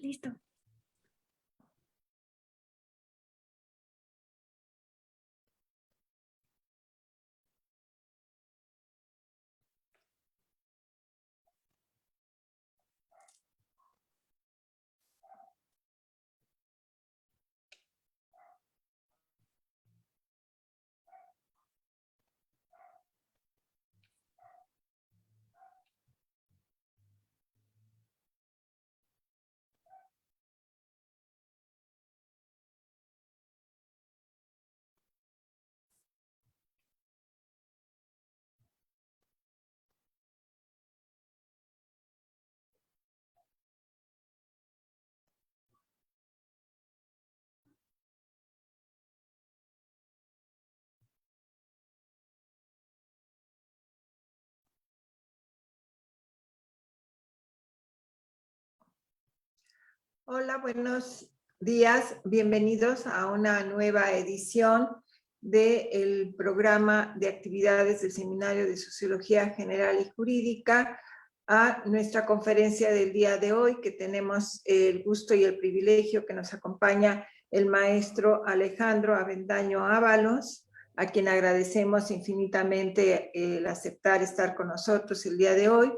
Listo. Hola, buenos días. Bienvenidos a una nueva edición del programa de actividades del Seminario de Sociología General y Jurídica, a nuestra conferencia del día de hoy, que tenemos el gusto y el privilegio que nos acompaña el maestro Alejandro Avendaño Ábalos, a quien agradecemos infinitamente el aceptar estar con nosotros el día de hoy,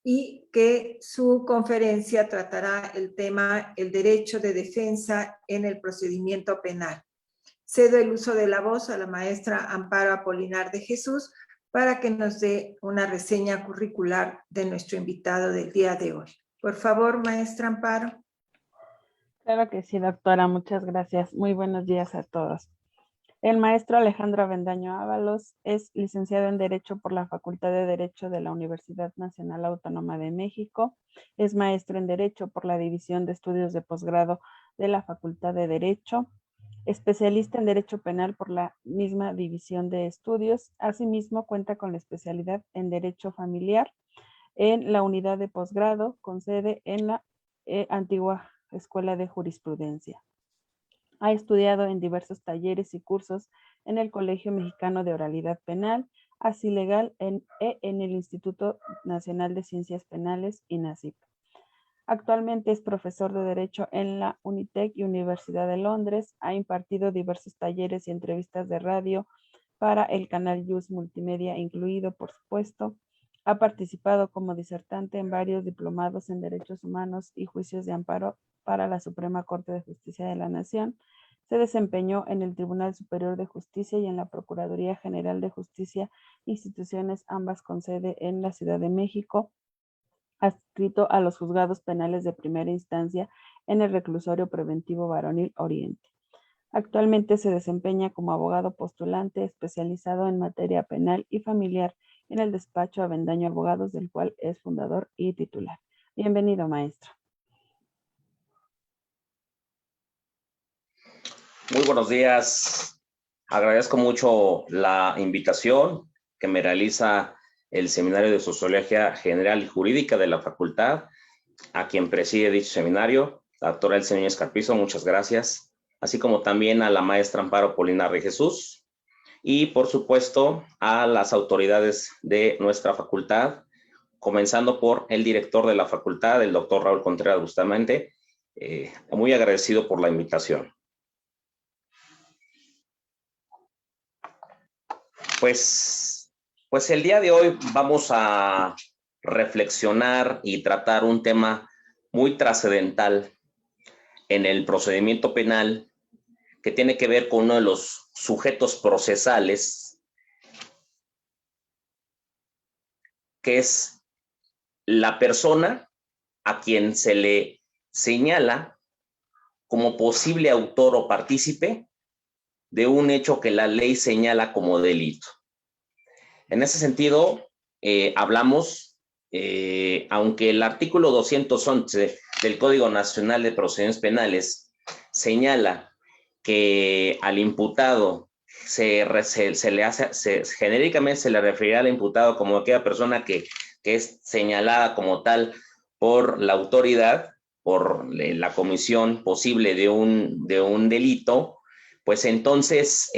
y que su conferencia tratará el tema el derecho de defensa en el procedimiento penal. Cedo el uso de la voz a la maestra Amparo Apolinar de Jesús para que nos dé una reseña curricular de nuestro invitado del día de hoy. Por favor, maestra Amparo. Claro que sí, doctora. Muchas gracias. Muy buenos días a todos. El maestro Alejandro Avendaño Ábalos es licenciado en Derecho por la Facultad de Derecho de la Universidad Nacional Autónoma de México. Es maestro en Derecho por la División de Estudios de Posgrado de la Facultad de Derecho. Especialista en Derecho Penal por la misma División de Estudios. Asimismo, cuenta con la especialidad en Derecho Familiar en la unidad de posgrado con sede en la antigua Escuela de Jurisprudencia. Ha estudiado en diversos talleres y cursos en el Colegio Mexicano de Oralidad Penal, así legal en el Instituto Nacional de Ciencias Penales, INACIP. Actualmente es profesor de Derecho en la Unitec y Universidad de Londres. Ha impartido diversos talleres y entrevistas de radio para el canal Yus Multimedia incluido, por supuesto. Ha participado como disertante en varios diplomados en Derechos Humanos y Juicios de Amparo para la Suprema Corte de Justicia de la Nación. Se desempeñó en el Tribunal Superior de Justicia y en la Procuraduría General de Justicia, instituciones ambas con sede en la Ciudad de México. Adscrito a los juzgados penales de primera instancia en el Reclusorio Preventivo Varonil Oriente. Actualmente se desempeña como abogado postulante especializado en materia penal y familiar en el despacho Avendaño Abogados, del cual es fundador y titular. Bienvenido, maestro. Muy buenos días. Agradezco mucho la invitación que me realiza el Seminario de Sociología General y Jurídica de la Facultad, a quien preside dicho seminario, la doctora Elsa Núñez Carpizo, muchas gracias, así como también a la maestra Amparo Apolinar de Jesús, y por supuesto a las autoridades de nuestra facultad, comenzando por el director de la facultad, el doctor Raúl Contreras Bustamante, muy agradecido por la invitación. Pues el día de hoy vamos a reflexionar y tratar un tema muy trascendental en el procedimiento penal que tiene que ver con uno de los sujetos procesales, que es la persona a quien se le señala como posible autor o partícipe de un hecho que la ley señala como delito. En ese sentido, hablamos, aunque el artículo 211 del Código Nacional de Procedimientos Penales señala que al imputado genéricamente se le referirá al imputado como aquella persona que es señalada como tal por la autoridad, por la comisión posible de un delito, pues entonces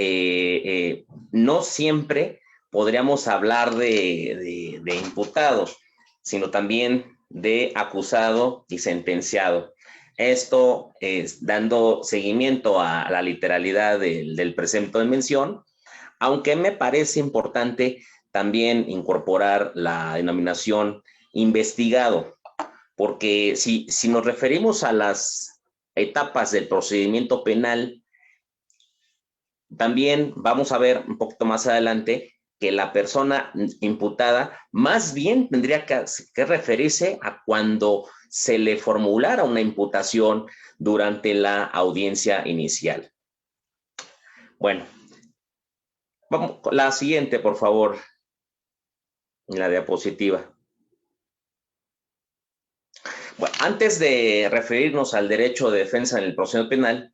no siempre podríamos hablar de imputado, sino también de acusado y sentenciado. Esto es dando seguimiento a la literalidad del precepto de mención, aunque me parece importante también incorporar la denominación investigado, porque si nos referimos a las etapas del procedimiento penal, también vamos a ver un poquito más adelante que la persona imputada más bien tendría que referirse a cuando se le formulara una imputación durante la audiencia inicial. Bueno, vamos con la siguiente, por favor, la diapositiva. Bueno, antes de referirnos al derecho de defensa en el procedimiento penal,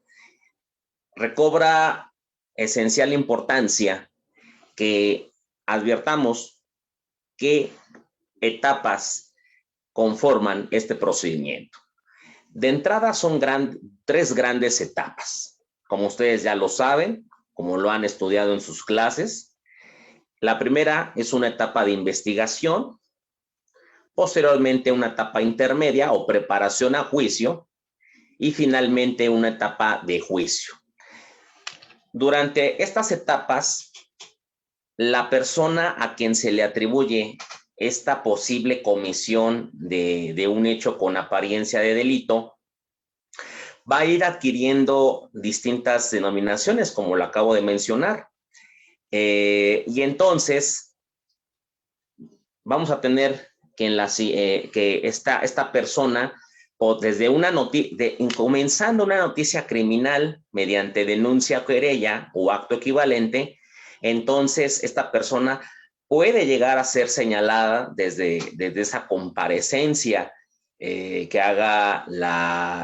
recobra esencial importancia que advirtamos qué etapas conforman este procedimiento. De entrada son tres grandes etapas. Como ustedes ya lo saben, como lo han estudiado en sus clases, la primera es una etapa de investigación, posteriormente una etapa intermedia o preparación a juicio y finalmente una etapa de juicio. Durante estas etapas, la persona a quien se le atribuye esta posible comisión de un hecho con apariencia de delito va a ir adquiriendo distintas denominaciones, como lo acabo de mencionar. Y entonces vamos a tener que esta persona, o desde comenzando una noticia criminal mediante denuncia o querella o acto equivalente, entonces esta persona puede llegar a ser señalada desde esa comparecencia que haga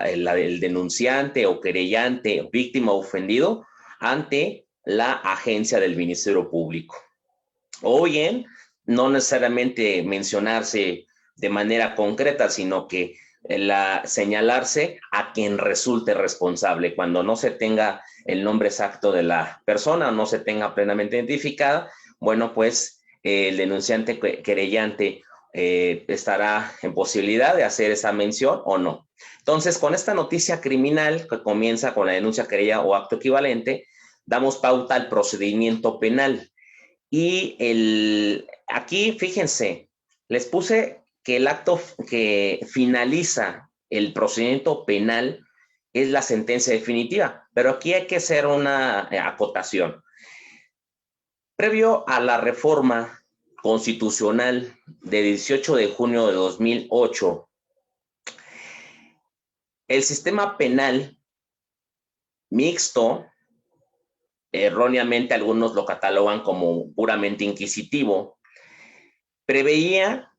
el denunciante o querellante, víctima o ofendido, ante la agencia del Ministerio Público. O bien, no necesariamente mencionarse de manera concreta, sino que señalarse a quien resulte responsable cuando no se tenga el nombre exacto de la persona o no se tenga plenamente identificada. Bueno, pues el denunciante querellante estará en posibilidad de hacer esa mención o no. Entonces, con esta noticia criminal que comienza con la denuncia, querella o acto equivalente, damos pauta al procedimiento penal. Y aquí, fíjense, les puse que el acto que finaliza el procedimiento penal es la sentencia definitiva, pero aquí hay que hacer una acotación. Previo a la reforma constitucional de 18 de junio de 2008, el sistema penal mixto, erróneamente algunos lo catalogan como puramente inquisitivo, preveía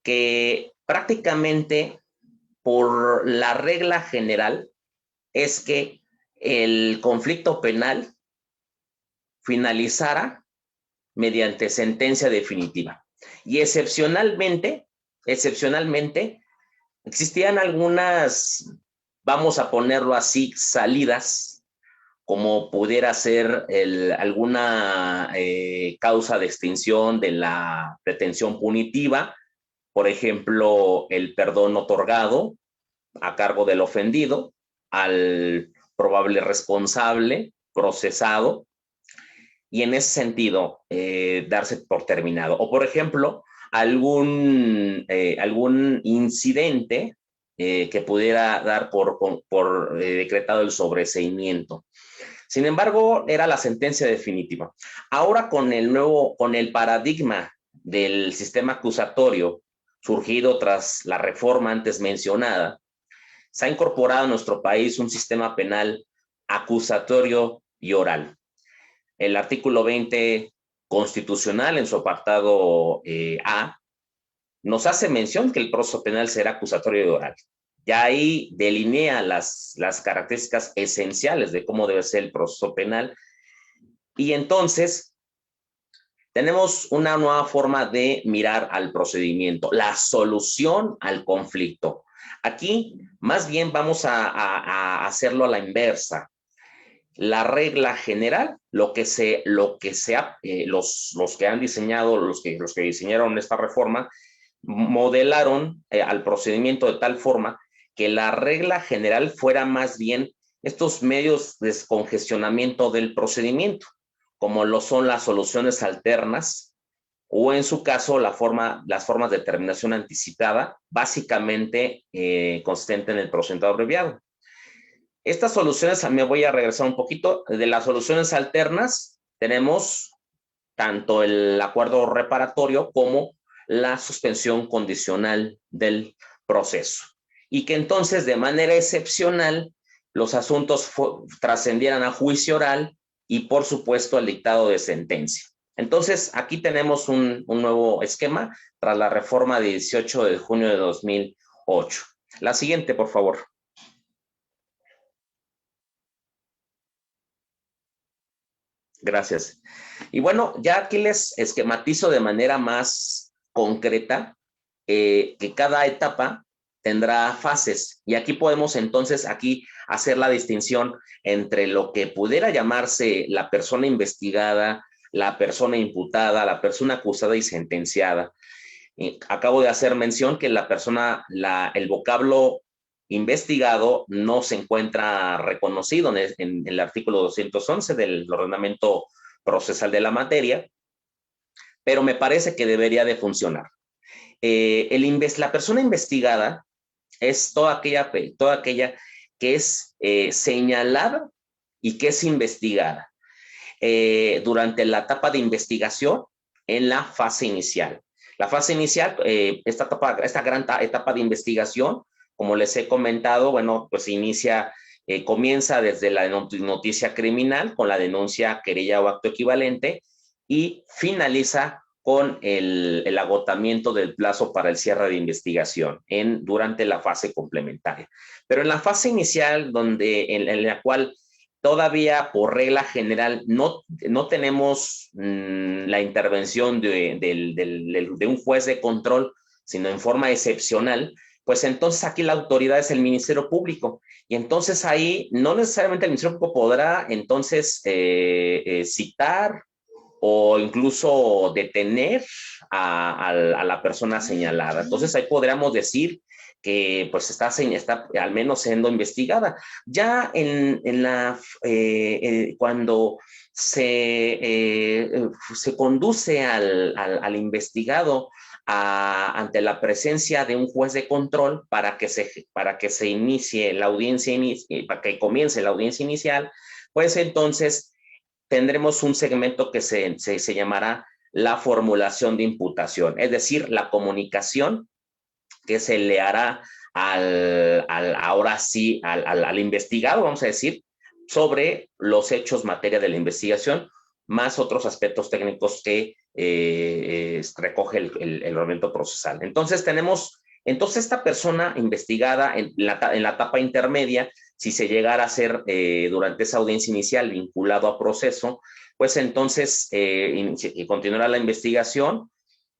que prácticamente por la regla general es que el conflicto penal finalizara mediante sentencia definitiva. Y excepcionalmente, existían algunas, vamos a ponerlo así, salidas, como pudiera ser alguna causa de extinción de la pretensión punitiva, por ejemplo, el perdón otorgado a cargo del ofendido al probable responsable procesado, y en ese sentido darse por terminado. O por ejemplo, algún incidente que pudiera dar por decretado el sobreseimiento. Sin embargo, era la sentencia definitiva. Ahora con el paradigma del sistema acusatorio surgido tras la reforma antes mencionada, se ha incorporado en nuestro país un sistema penal acusatorio y oral. El artículo 20 constitucional, en su apartado A, nos hace mención que el proceso penal será acusatorio y oral. Ya ahí delinea las características esenciales de cómo debe ser el proceso penal. Y entonces tenemos una nueva forma de mirar al procedimiento, la solución al conflicto. Aquí más bien vamos a hacerlo a la inversa. La regla general, los que han diseñado, los que diseñaron esta reforma, modelaron al procedimiento de tal forma que la regla general fuera más bien estos medios de descongestionamiento del procedimiento, como lo son las soluciones alternas, o en su caso las formas de terminación anticipada, básicamente consistente en el procedimiento abreviado. Estas soluciones, me voy a regresar un poquito, de las soluciones alternas tenemos tanto el acuerdo reparatorio como la suspensión condicional del proceso. Y que entonces de manera excepcional los asuntos trascendieran a juicio oral y por supuesto al dictado de sentencia. Entonces, aquí tenemos un nuevo esquema tras la reforma de 18 de junio de 2008. La siguiente, por favor. Gracias. Y bueno, ya aquí les esquematizo de manera más concreta que cada etapa tendrá fases. Y aquí podemos entonces hacer la distinción entre lo que pudiera llamarse la persona investigada, la persona imputada, la persona acusada y sentenciada. Acabo de hacer mención que el vocablo investigado no se encuentra reconocido en el artículo 211 del ordenamiento procesal de la materia, pero me parece que debería de funcionar. La persona investigada es toda aquella que es señalada y que es investigada durante la etapa de investigación en la fase inicial. La fase inicial, esta gran etapa de investigación, como les he comentado, bueno, pues comienza desde la noticia criminal con la denuncia, querella o acto equivalente y finaliza con el agotamiento del plazo para el cierre de investigación durante la fase complementaria. Pero en la fase inicial, en la cual todavía por regla general no tenemos la intervención de un juez de control, sino en forma excepcional, pues entonces aquí la autoridad es el Ministerio Público. Y entonces ahí no necesariamente el Ministerio Público podrá entonces citar o incluso detener a la persona señalada. Entonces ahí podríamos decir que pues está al menos siendo investigada. Ya cuando se conduce al investigado ante la presencia de un juez de control para que se inicie la audiencia, para que comience la audiencia inicial, pues entonces tendremos un segmento que se llamará la formulación de imputación, es decir, la comunicación que se le hará ahora sí al investigado, vamos a decir, sobre los hechos materia de la investigación, más otros aspectos técnicos que recoge el reglamento procesal. Entonces esta persona investigada en la etapa intermedia, si se llegara a ser durante esa audiencia inicial vinculado a proceso, pues entonces continuará la investigación.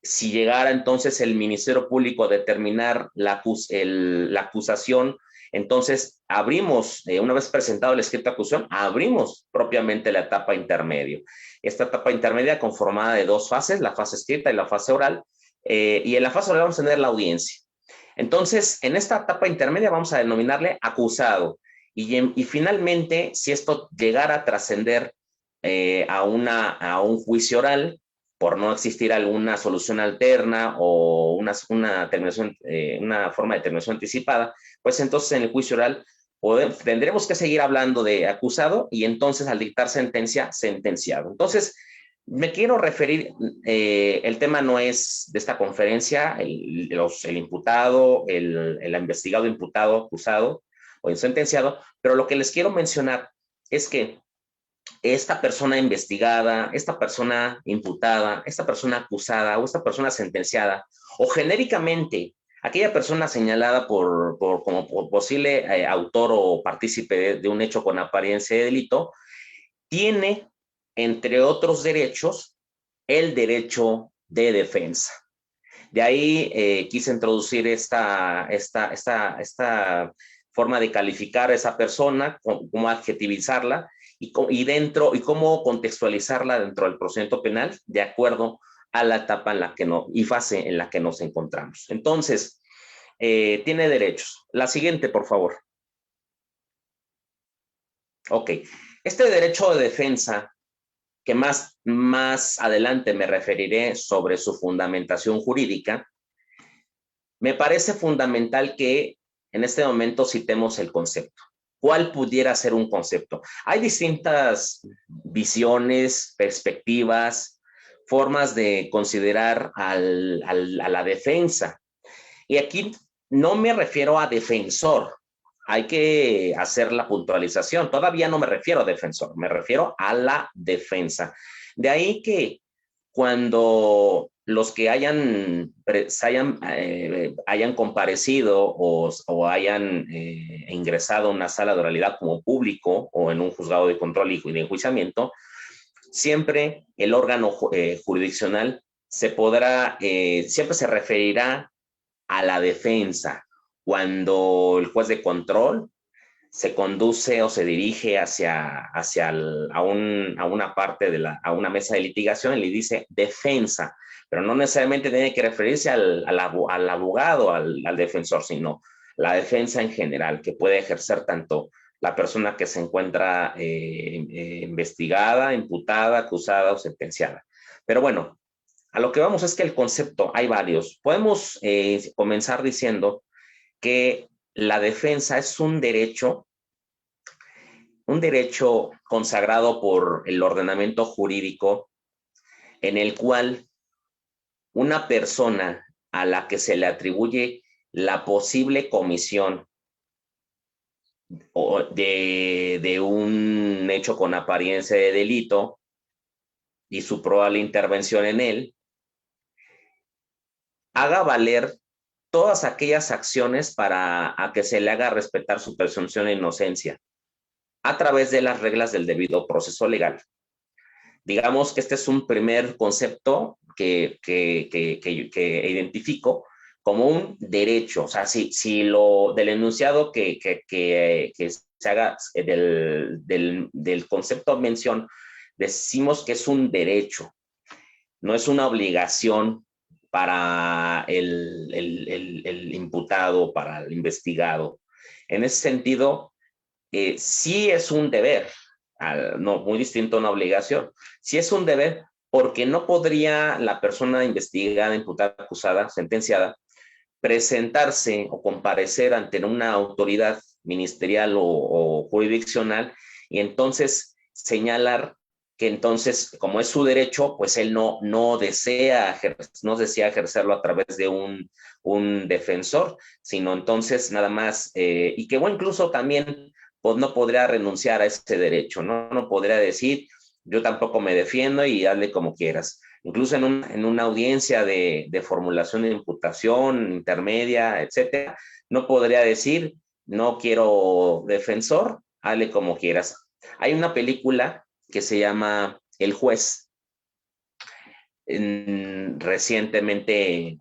Si llegara entonces el Ministerio Público a determinar la acusación, entonces abrimos, una vez presentado el escrito de acusación, abrimos propiamente la etapa intermedia. Esta etapa intermedia conformada de dos fases, la fase escrita y la fase oral, y en la fase oral vamos a tener la audiencia. Entonces, en esta etapa intermedia vamos a denominarle acusado. Y finalmente, si esto llegara a trascender a un juicio oral, por no existir alguna solución alterna o una forma de terminación anticipada, pues entonces en el juicio oral tendremos que seguir hablando de acusado y entonces al dictar sentencia, sentenciado. Entonces, me quiero referir, el tema no es de esta conferencia, el imputado, el investigado, imputado, acusado o el sentenciado, pero lo que les quiero mencionar es que esta persona investigada, esta persona imputada, esta persona acusada o esta persona sentenciada, o genéricamente aquella persona señalada como posible autor o partícipe de un hecho con apariencia de delito, tiene, entre otros derechos, el derecho de defensa. De ahí quise introducir esta forma de calificar a esa persona, cómo adjetivizarla, y cómo contextualizarla dentro del procedimiento penal de acuerdo a la etapa y fase en la que nos encontramos. Entonces, tiene derechos. La siguiente, por favor. Ok. Este derecho de defensa, que más adelante me referiré sobre su fundamentación jurídica, me parece fundamental que en este momento citemos el concepto. ¿Cuál pudiera ser un concepto? Hay distintas visiones, perspectivas, formas de considerar a la defensa. Y aquí no me refiero a defensor. Hay que hacer la puntualización. Todavía no me refiero a defensor, me refiero a la defensa. De ahí que cuando los que hayan comparecido o hayan ingresado a una sala de oralidad como público o en un juzgado de control y de enjuiciamiento, siempre el órgano jurisdiccional siempre se referirá a la defensa. Cuando el juez de control se conduce o se dirige a una parte a una mesa de litigación y le dice defensa, pero no necesariamente tiene que referirse al abogado, al defensor, sino la defensa en general, que puede ejercer tanto la persona que se encuentra investigada, imputada, acusada o sentenciada. Pero bueno, a lo que vamos es que el concepto, hay varios. Podemos comenzar diciendo que la defensa es un derecho consagrado por el ordenamiento jurídico en el cual una persona a la que se le atribuye la posible comisión de un hecho con apariencia de delito y su probable intervención en él, haga valer todas aquellas acciones para que se le haga respetar su presunción de inocencia a través de las reglas del debido proceso legal. Digamos que este es un primer concepto que identifico como un derecho. O sea, si lo del enunciado que se haga del concepto mención, decimos que es un derecho, no es una obligación para el imputado, para el investigado. En ese sentido, sí es un deber, no, muy distinto a una obligación. Sí es un deber porque no podría la persona investigada, imputada, acusada, sentenciada, presentarse o comparecer ante una autoridad ministerial o jurisdiccional y entonces señalar que entonces, como es su derecho, pues él no desea ejercerlo a través de un defensor, sino entonces nada más, y que bueno, incluso también pues, no podría renunciar a ese derecho, ¿no? No podría decir, yo tampoco me defiendo y hazle como quieras. Incluso en una audiencia de formulación de imputación intermedia, etcétera, no podría decir, no quiero defensor, hazle como quieras. Hay una película que se llama El Juez, recientemente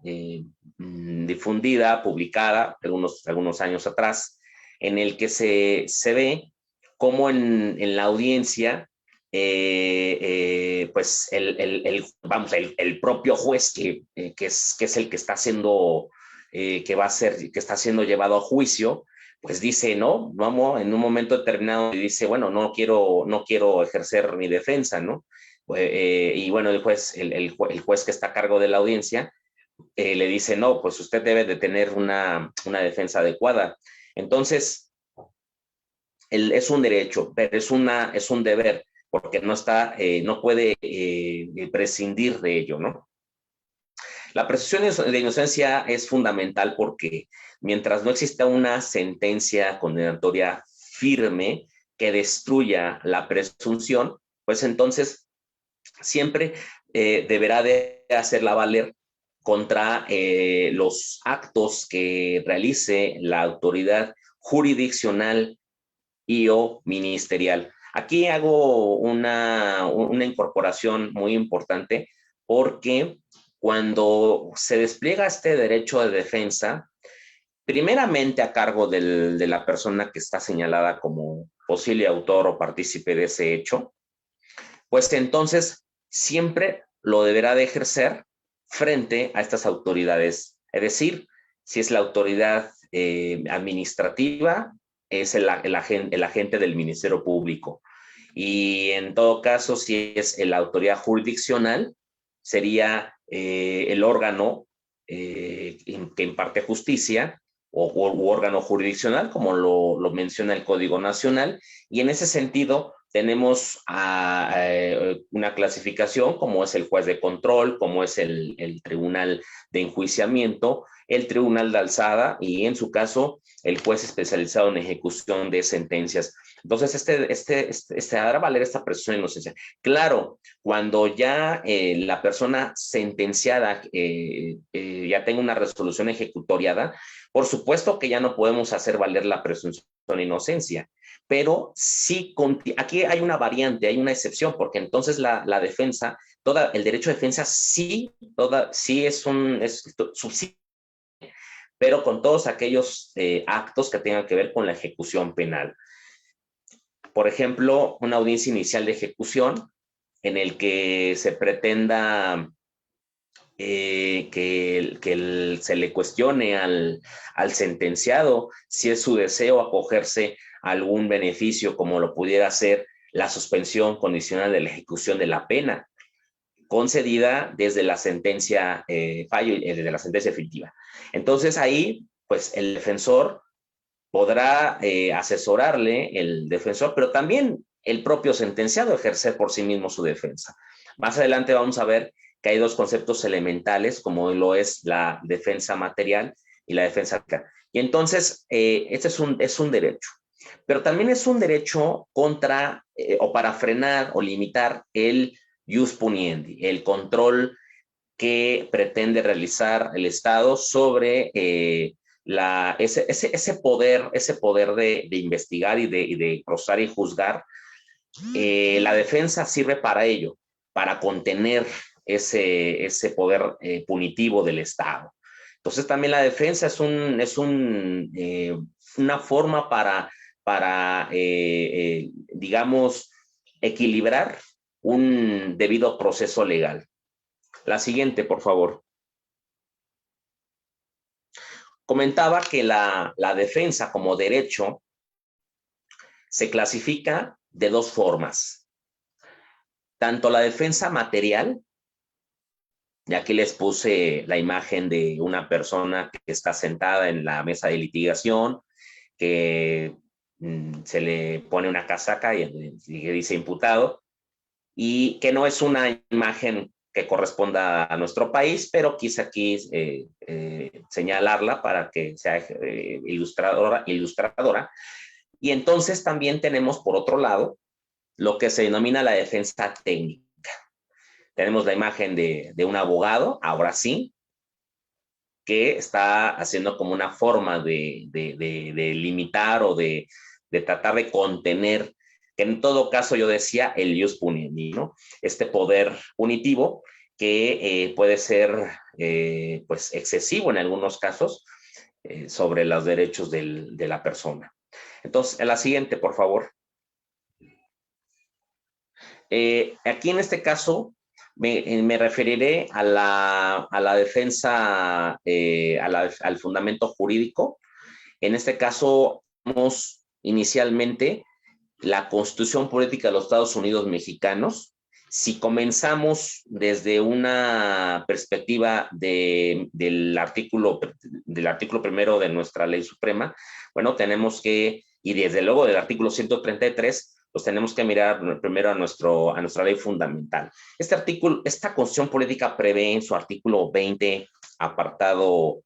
difundida, publicada algunos años atrás, en el que se ve cómo en la audiencia, pues el propio juez que es el que está siendo, que está siendo llevado a juicio, pues dice, no, vamos, en un momento determinado y dice, bueno, no quiero ejercer mi defensa, ¿no? Y bueno, el juez que está a cargo de la audiencia le dice, no, pues usted debe de tener una defensa adecuada. Entonces, es un derecho, pero es un deber, porque no puede prescindir de ello, ¿no? La presunción de inocencia es fundamental porque mientras no exista una sentencia condenatoria firme que destruya la presunción, pues entonces siempre deberá de hacerla valer contra los actos que realice la autoridad jurisdiccional y o ministerial. Aquí hago una incorporación muy importante porque cuando se despliega este derecho de defensa, primeramente a cargo de la persona que está señalada como posible autor o partícipe de ese hecho, pues entonces siempre lo deberá de ejercer frente a estas autoridades. Es decir, Si es la autoridad administrativa, es el agente del Ministerio Público. Y en todo caso, si es la autoridad jurisdiccional, sería el órgano que imparte justicia u órgano jurisdiccional, como lo menciona el Código Nacional. Y en ese sentido, tenemos una clasificación, como es el juez de control, como es el tribunal de enjuiciamiento, el tribunal de alzada y, en su caso, el juez especializado en ejecución de sentencias. Entonces, hará valer esta presunción de inocencia. Claro, cuando ya la persona sentenciada ya tenga una resolución ejecutoriada, por supuesto que ya no podemos hacer valer la presunción de inocencia, pero sí, aquí hay una variante, hay una excepción, porque entonces la defensa, el derecho de defensa sí subsiste, pero con todos aquellos actos que tengan que ver con la ejecución penal. Por ejemplo, una audiencia inicial de ejecución en el que se pretenda se le cuestione al sentenciado si es su deseo acogerse a algún beneficio, como lo pudiera ser la suspensión condicional de la ejecución de la pena, concedida desde la sentencia desde la sentencia efectiva. Entonces ahí, pues el defensor podrá asesorarle, el defensor, pero también el propio sentenciado ejercer por sí mismo su defensa. Más adelante vamos a ver que hay dos conceptos elementales, como lo es la defensa material y la defensa. Y entonces, este es un derecho, pero también es un derecho contra o para frenar o limitar el ius puniendi, el control que pretende realizar el Estado sobre ese poder de investigar y de procesar y juzgar. La defensa sirve para ello, para contener ese poder punitivo del Estado. Entonces también la defensa es una forma para digamos, equilibrar un debido proceso legal. La siguiente, por favor. Comentaba que la defensa como derecho se clasifica de dos formas. Tanto la defensa material, y aquí les puse la imagen de una persona que está sentada en la mesa de litigación, que se le pone una casaca y dice imputado, y que no es una imagen que corresponda a nuestro país, pero quise aquí señalarla para que sea ilustradora. Y entonces también tenemos, por otro lado, lo que se denomina la defensa técnica. Tenemos la imagen de un abogado, ahora sí, que está haciendo como una forma de limitar o de tratar de contener, que en todo caso yo decía el ius puniendi, ¿no? Este poder punitivo que puede ser pues excesivo en algunos casos sobre los derechos de la persona. Entonces, en la siguiente, por favor. Aquí en este caso me referiré a la defensa, al fundamento jurídico. En este caso, vamos inicialmente la Constitución Política de los Estados Unidos Mexicanos. Si comenzamos desde una perspectiva del artículo primero de nuestra ley suprema, bueno, tenemos que, y desde luego del artículo 133, pues tenemos que mirar primero a nuestra ley fundamental. Esta Constitución Política prevé en su artículo 20, apartado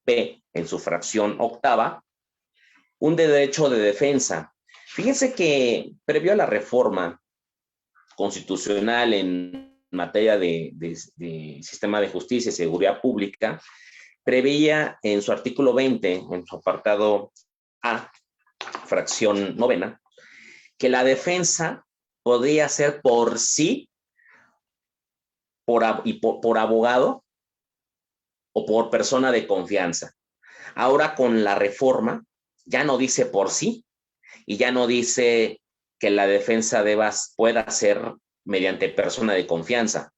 P, en su fracción octava, un derecho de defensa. Fíjense que previo a la reforma constitucional en materia de sistema de justicia y seguridad pública, preveía en su artículo 20, en su apartado A, fracción novena, que la defensa podría ser por sí, por abogado o por persona de confianza. Ahora con la reforma ya no dice por sí y ya no dice que la defensa pueda ser mediante persona de confianza.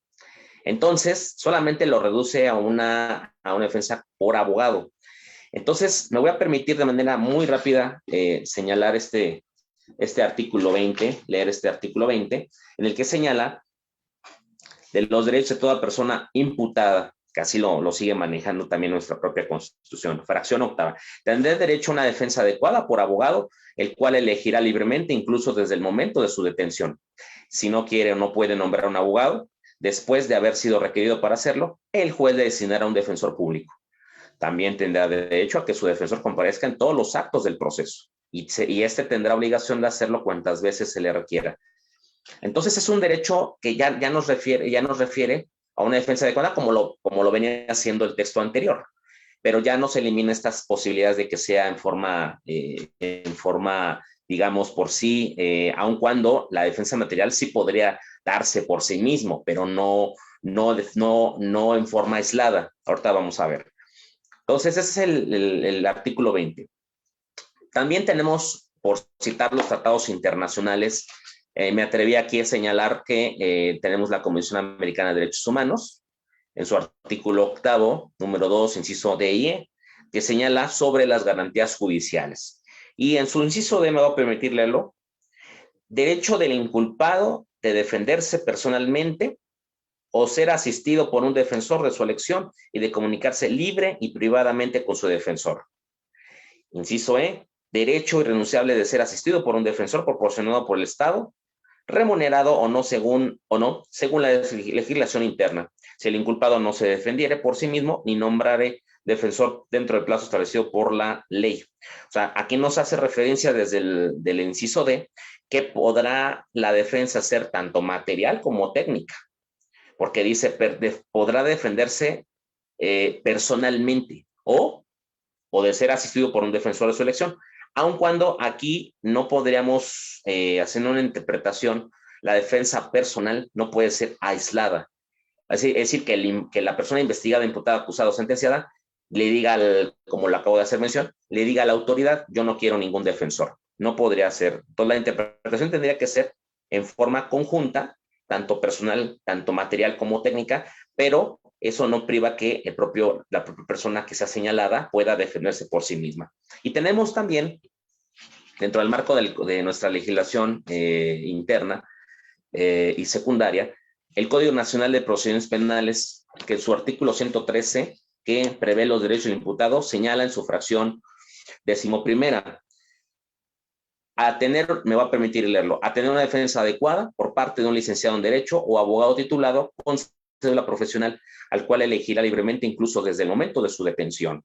Entonces, solamente lo reduce a una defensa por abogado. Entonces, me voy a permitir de manera muy rápida señalar este artículo 20, leer este artículo 20, en el que señala de los derechos de toda persona imputada, que así lo sigue manejando también nuestra propia Constitución. Fracción octava. Tendrá derecho a una defensa adecuada por abogado, el cual elegirá libremente incluso desde el momento de su detención. Si no quiere o no puede nombrar un abogado, después de haber sido requerido para hacerlo, el juez le designará un defensor público. También tendrá derecho a que su defensor comparezca en todos los actos del proceso y este tendrá obligación de hacerlo cuantas veces se le requiera. Entonces es un derecho que ya nos refiere a una defensa adecuada como lo venía haciendo el texto anterior, pero ya no se elimina estas posibilidades de que sea en forma digamos, por sí, aun cuando la defensa material sí podría darse por sí mismo, pero no en forma aislada. Ahorita vamos a ver. Entonces, ese es el artículo 20. También tenemos, por citar los tratados internacionales, me atreví aquí a señalar que tenemos la Convención Americana de Derechos Humanos, en su artículo 8, número 2, inciso D y E, que señala sobre las garantías judiciales. Y en su inciso D, me voy a permitir leerlo, derecho del inculpado de defenderse personalmente o ser asistido por un defensor de su elección y de comunicarse libre y privadamente con su defensor. Inciso E, derecho irrenunciable de ser asistido por un defensor proporcionado por el Estado, remunerado o no según la legislación interna. Si el inculpado no se defendiere por sí mismo ni nombrare defensor dentro del plazo establecido por la ley. O sea, aquí nos hace referencia desde el inciso D que podrá la defensa ser tanto material como técnica, porque dice podrá defenderse personalmente o de ser asistido por un defensor de su elección, aun cuando aquí no podríamos, haciendo una interpretación, la defensa personal no puede ser aislada. Es decir, que la persona investigada, imputada, acusada o sentenciada le diga, como lo acabo de hacer mención, le diga a la autoridad, yo no quiero ningún defensor. No podría ser. Entonces, la interpretación tendría que ser en forma conjunta, tanto personal, tanto material como técnica, pero eso no priva que la propia persona que sea señalada pueda defenderse por sí misma. Y tenemos también, dentro del marco de nuestra legislación interna y secundaria, el Código Nacional de Procedimientos Penales, que en su artículo 113, que prevé los derechos del imputado, señala en su fracción 11ª, me va a permitir leerlo, a tener una defensa adecuada por parte de un licenciado en Derecho o abogado titulado con cédula profesional, al cual elegirá libremente incluso desde el momento de su detención.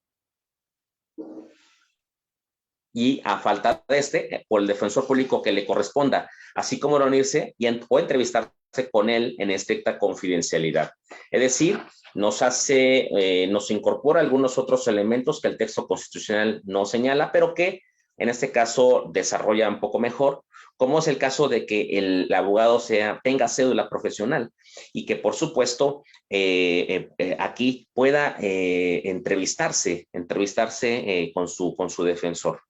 Y a falta de por el defensor público que le corresponda, así como reunirse o entrevistarse con él en estricta confidencialidad. Es decir, nos incorpora algunos otros elementos que el texto constitucional no señala, pero que en este caso desarrolla un poco mejor, como es el caso de que el abogado tenga cédula profesional y que, por supuesto, aquí pueda entrevistarse con su defensor.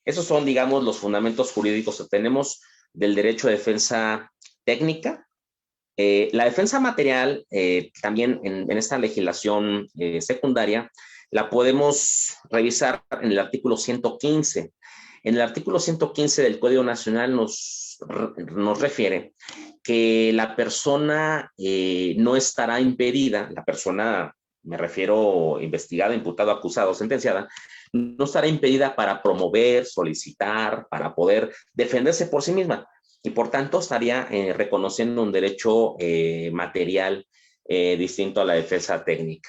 Esos son, digamos, los fundamentos jurídicos que tenemos del derecho de defensa técnica. La defensa material, también en esta legislación secundaria, la podemos revisar en el artículo 115. En el artículo 115 del Código Nacional nos refiere que la persona no estará impedida, la persona, me refiero investigada, imputada, acusada o sentenciada, no estará impedida para promover, solicitar, para poder defenderse por sí misma. Y por tanto estaría reconociendo un derecho material distinto a la defensa técnica.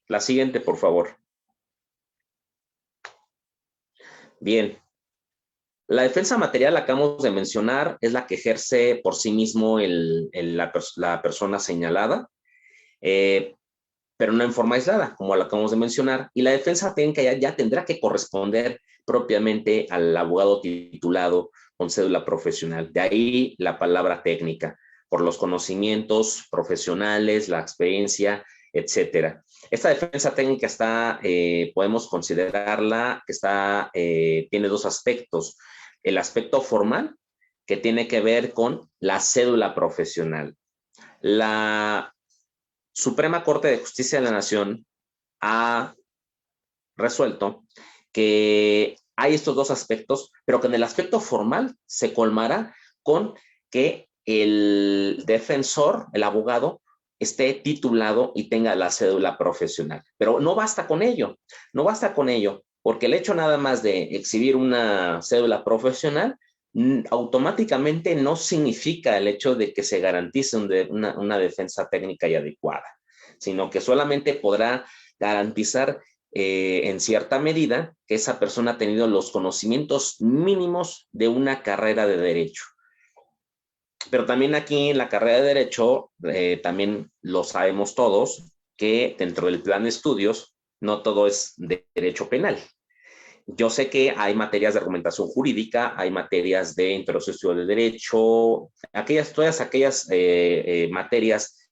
La siguiente, por favor. Bien. La defensa material, la acabamos de mencionar, es la que ejerce por sí mismo la persona señalada, pero no en forma aislada, como lo acabamos de mencionar. Y la defensa técnica ya tendrá que corresponder propiamente al abogado titulado con cédula profesional. De ahí la palabra técnica, por los conocimientos profesionales, la experiencia, etcétera. Esta defensa técnica podemos considerarla que tiene dos aspectos. El aspecto formal, que tiene que ver con la cédula profesional. La Suprema Corte de Justicia de la Nación ha resuelto que hay estos dos aspectos, pero que en el aspecto formal se colmará con que el defensor, el abogado, esté titulado y tenga la cédula profesional. Pero no basta con ello, no basta con ello, porque el hecho nada más de exhibir una cédula profesional automáticamente no significa el hecho de que se garantice una defensa técnica y adecuada, sino que solamente podrá garantizar en cierta medida que esa persona ha tenido los conocimientos mínimos de una carrera de derecho. Pero también aquí en la carrera de derecho, también lo sabemos todos, que dentro del plan de estudios no todo es de derecho penal. Yo sé que hay materias de argumentación jurídica, hay materias de introducción de derecho, todas aquellas materias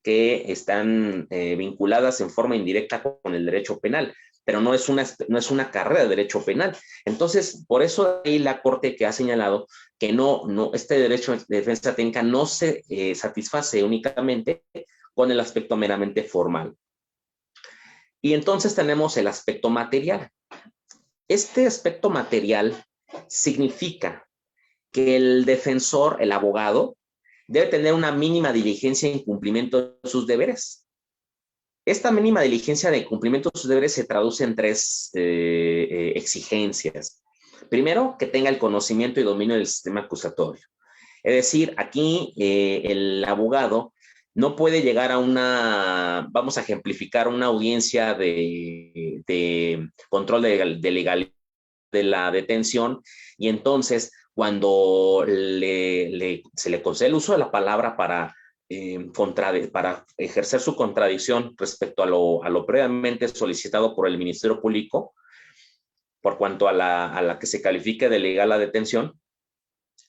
que están vinculadas en forma indirecta con el derecho penal, pero no es una carrera de derecho penal. Entonces, por eso ahí la Corte que ha señalado que este derecho de defensa técnica no se satisface únicamente con el aspecto meramente formal. Y entonces tenemos el aspecto material. Este aspecto material significa que el defensor, el abogado, debe tener una mínima diligencia en cumplimiento de sus deberes. Esta mínima diligencia de cumplimiento de sus deberes se traduce en tres exigencias. Primero, que tenga el conocimiento y dominio del sistema acusatorio. Es decir, aquí el abogado no puede llegar a vamos a ejemplificar, una audiencia de control de legalidad de la detención, y entonces cuando se le concede el uso de la palabra para ejercer su contradicción respecto a lo previamente solicitado por el Ministerio Público, por cuanto a la que se califique de legal la detención,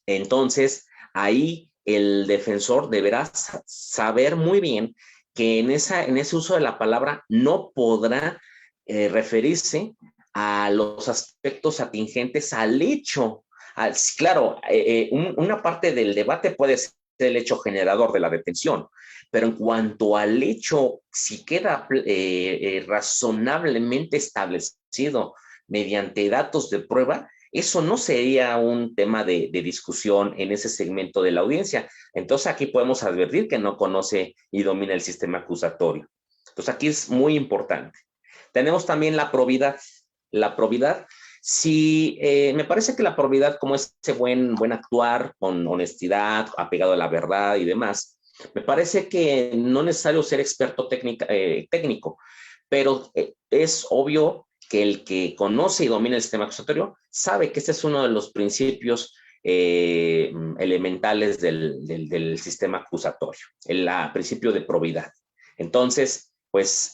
entonces ahí el defensor deberá saber muy bien que en ese uso de la palabra no podrá referirse a los aspectos atingentes al hecho. Claro, una parte del debate puede ser el hecho generador de la detención, pero en cuanto al hecho, si queda razonablemente establecido mediante datos de prueba, eso no sería un tema de discusión en ese segmento de la audiencia. Entonces aquí podemos advertir que no conoce y domina el sistema acusatorio. Entonces aquí es muy importante. Tenemos también la probidad. La probidad, sí, me parece que la probidad, como ese buen actuar con honestidad, apegado a la verdad y demás, me parece que no es necesario ser experto técnico, pero es obvio que el que conoce y domina el sistema acusatorio sabe que este es uno de los principios elementales del sistema acusatorio, el principio de probidad. Entonces, pues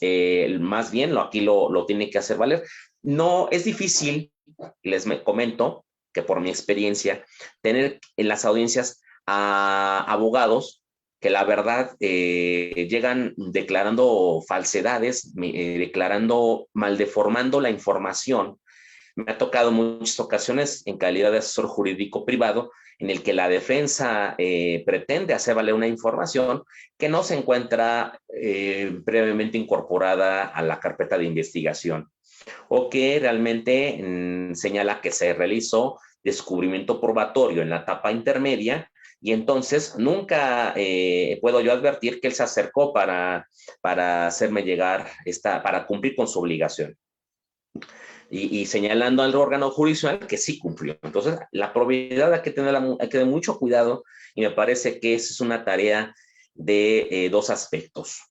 más bien aquí lo tiene que hacer valer. No es difícil, les comento que por mi experiencia, tener en las audiencias a abogados que la verdad llegan declarando falsedades, maldeformando la información. Me ha tocado muchas ocasiones en calidad de asesor jurídico privado en el que la defensa pretende hacer valer una información que no se encuentra previamente incorporada a la carpeta de investigación, o que realmente señala que se realizó descubrimiento probatorio en la etapa intermedia, y entonces nunca puedo yo advertir que él se acercó para hacerme llegar para cumplir con su obligación. Y señalando al órgano jurisdiccional que sí cumplió. Entonces, la probidad hay que tener mucho cuidado, y me parece que esa es una tarea de dos aspectos.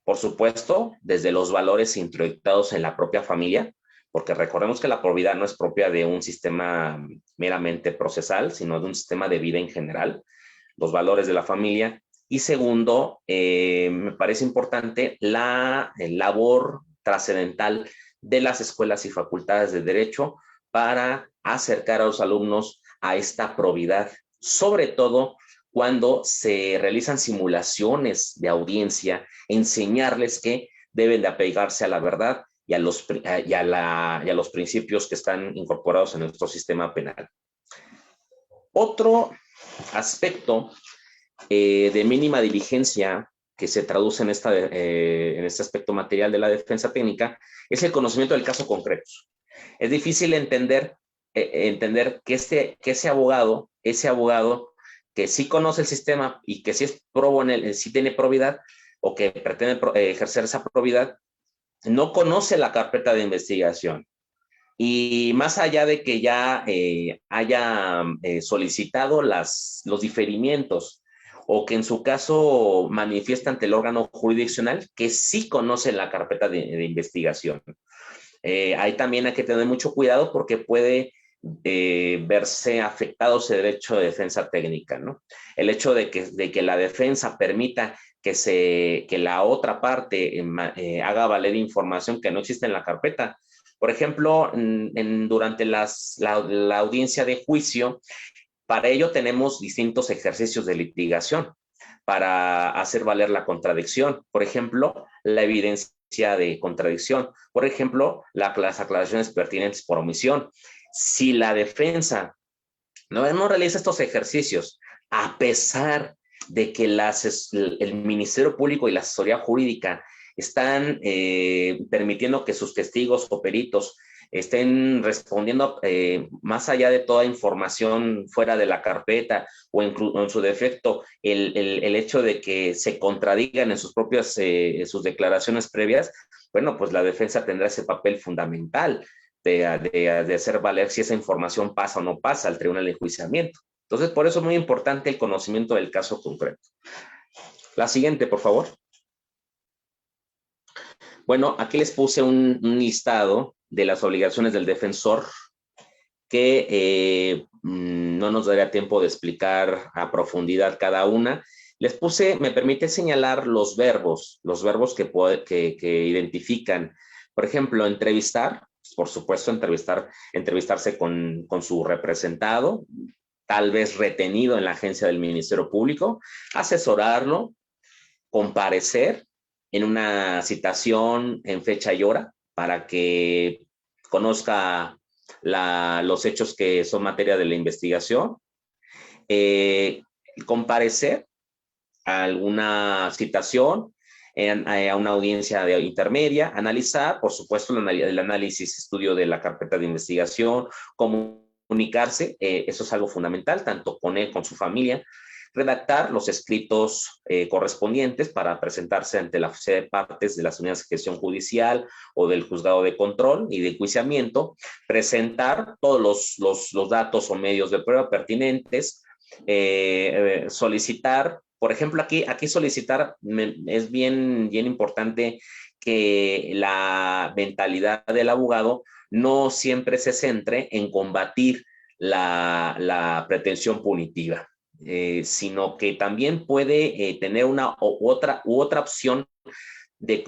Por supuesto, desde los valores introyectados en la propia familia, porque recordemos que la probidad no es propia de un sistema meramente procesal, sino de un sistema de vida en general, los valores de la familia. Y segundo, me parece importante la labor trascendental de las escuelas y facultades de derecho para acercar a los alumnos a esta probidad, sobre todo cuando se realizan simulaciones de audiencia, enseñarles que deben de apegarse a la verdad y a los principios que están incorporados en nuestro sistema penal. Otro aspecto de mínima diligencia que se traduce en este aspecto material de la defensa técnica es el conocimiento del caso concreto. Es difícil entender que ese abogado que sí conoce el sistema y que sí, sí tiene probidad o que pretende ejercer esa probidad, no conoce la carpeta de investigación. Y más allá de que ya haya solicitado los diferimientos o que en su caso manifiesta ante el órgano jurisdiccional que sí conoce la carpeta de investigación. Ahí también hay que tener mucho cuidado porque puede verse afectado ese derecho de defensa técnica, ¿no? El hecho de que la defensa permita que la otra parte haga valer información que no existe en la carpeta. Por ejemplo, durante la audiencia de juicio, para ello tenemos distintos ejercicios de litigación para hacer valer la contradicción. Por ejemplo, la evidencia de contradicción. Por ejemplo, las aclaraciones pertinentes por omisión. Si la defensa no realiza estos ejercicios, a pesar de que el Ministerio Público y la asesoría jurídica están permitiendo que sus testigos o peritos estén respondiendo más allá de toda información fuera de la carpeta o en su defecto el hecho de que se contradigan en sus propias sus declaraciones previas, bueno, pues la defensa tendrá ese papel fundamental de hacer valer si esa información pasa o no pasa al tribunal de enjuiciamiento. Entonces, por eso es muy importante el conocimiento del caso concreto. La siguiente, por favor. Bueno, aquí les puse un listado de las obligaciones del defensor que no nos daría tiempo de explicar a profundidad cada una. Les puse, me permite señalar los verbos que identifican. Por ejemplo, entrevistar, por supuesto, entrevistarse con su representado, tal vez retenido en la agencia del Ministerio Público, asesorarlo, comparecer en una citación en fecha y hora para que conozca los hechos que son materia de la investigación, comparecer a alguna citación, a una audiencia intermedia, analizar, por supuesto, el análisis, estudio de la carpeta de investigación, comunicarse, eso es algo fundamental, tanto con él, con su familia, redactar los escritos correspondientes para presentarse ante la oficina de partes de las unidades de gestión judicial o del juzgado de control y de enjuiciamiento, presentar todos los datos o medios de prueba pertinentes, solicitar, por ejemplo, aquí solicitar es bien importante que la mentalidad del abogado no siempre se centre en combatir la pretensión punitiva. Sino que también puede tener una u otra opción de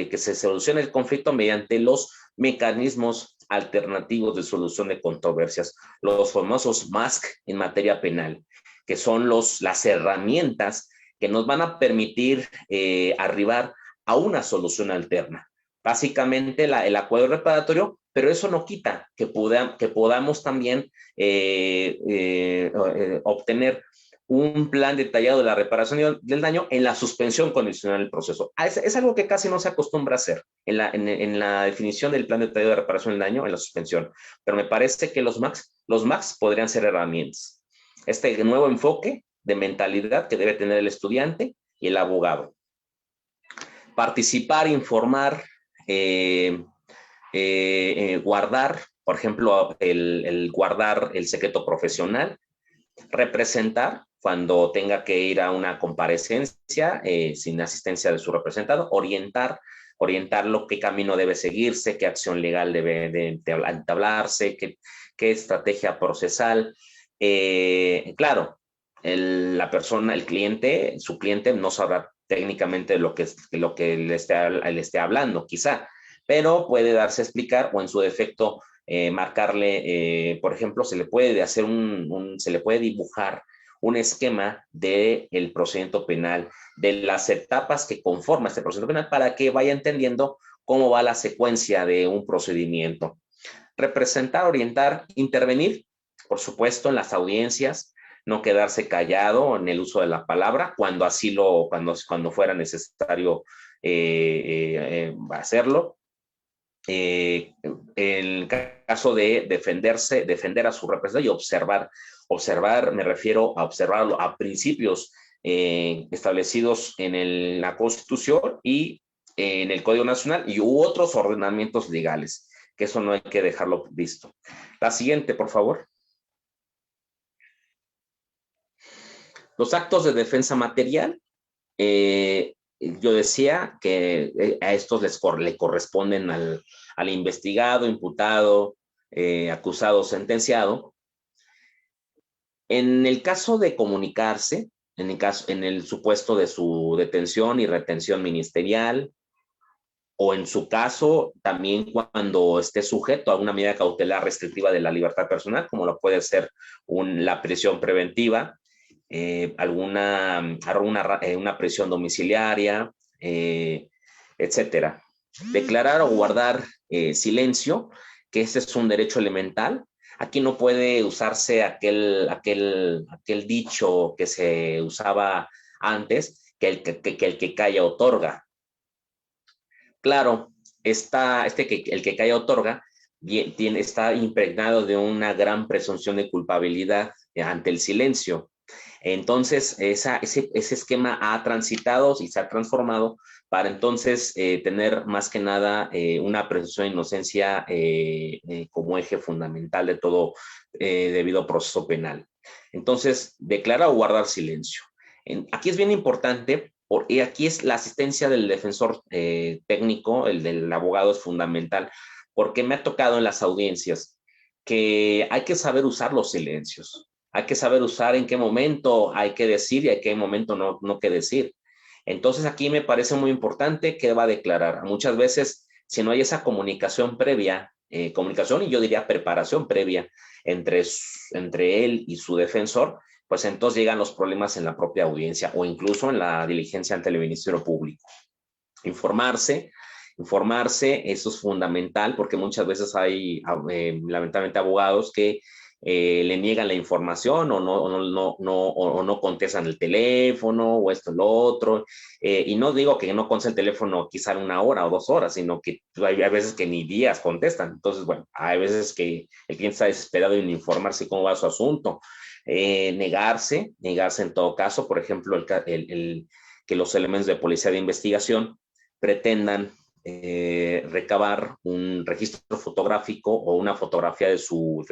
que se solucione el conflicto mediante los mecanismos alternativos de solución de controversias, los famosos MASC en materia penal, que son las herramientas que nos van a permitir arribar a una solución alterna. Básicamente el acuerdo reparatorio, pero eso no quita que podamos también obtener un plan detallado de la reparación del daño en la suspensión condicional del proceso. Es algo que casi no se acostumbra a hacer en la definición del plan detallado de reparación del daño en la suspensión, pero me parece que los MACs podrían ser herramientas. Este nuevo enfoque de mentalidad que debe tener el estudiante y el abogado. Participar, informar, guardar, por ejemplo, el guardar el secreto profesional, representar cuando tenga que ir a una comparecencia sin asistencia de su representado, orientarlo qué camino debe seguirse, qué acción legal debe de entablarse, qué estrategia procesal. Claro, la persona, el cliente, su cliente no sabrá técnicamente lo que le esté hablando, quizá, pero puede darse a explicar o en su defecto marcarle, por ejemplo, se le puede dibujar un esquema del procedimiento penal, de las etapas que conforman este procedimiento penal para que vaya entendiendo cómo va la secuencia de un procedimiento. Representar, orientar, intervenir, por supuesto, en las audiencias, no quedarse callado en el uso de la palabra cuando cuando fuera necesario hacerlo. En el caso de defender a su representante y observar, me refiero a observarlo a principios establecidos en la Constitución y en el Código Nacional y otros ordenamientos legales, que eso no hay que dejarlo visto. La siguiente, por favor. Los actos de defensa material, yo decía que a estos le corresponden al investigado, imputado, acusado, sentenciado. En el caso de comunicarse, en el supuesto de su detención y retención ministerial, o en su caso, también cuando esté sujeto a una medida cautelar restrictiva de la libertad personal, como lo puede ser la prisión preventiva, una prisión domiciliaria, etcétera. Declarar o guardar silencio, que ese es un derecho elemental. Aquí no puede usarse aquel dicho que se usaba antes, que el que calla otorga. Claro, el que calla otorga está impregnado de una gran presunción de culpabilidad ante el silencio. Entonces, ese esquema ha transitado y se ha transformado para entonces tener más que nada una presunción de inocencia como eje fundamental de todo debido proceso penal. Entonces, declarar o guardar silencio. Aquí es bien importante, y aquí es la asistencia del defensor técnico, el del abogado es fundamental, porque me ha tocado en las audiencias que hay que saber usar los silencios. Hay que saber usar en qué momento hay que decir y en qué momento no que decir. Entonces aquí me parece muy importante que va a declarar. Muchas veces, si no hay esa comunicación previa, comunicación y yo diría preparación previa entre él y su defensor, pues entonces llegan los problemas en la propia audiencia o incluso en la diligencia ante el Ministerio Público. Informarse, eso es fundamental porque muchas veces hay lamentablemente abogados que le niegan la información o no contestan el teléfono o esto, lo otro. Y no digo que no conteste el teléfono quizá 1 hora o 2 horas, sino que hay veces que ni días contestan. Entonces, bueno, hay veces que el cliente está desesperado en informarse cómo va su asunto. Negarse en todo caso, por ejemplo, que los elementos de policía de investigación pretendan recabar un registro fotográfico o una fotografía de su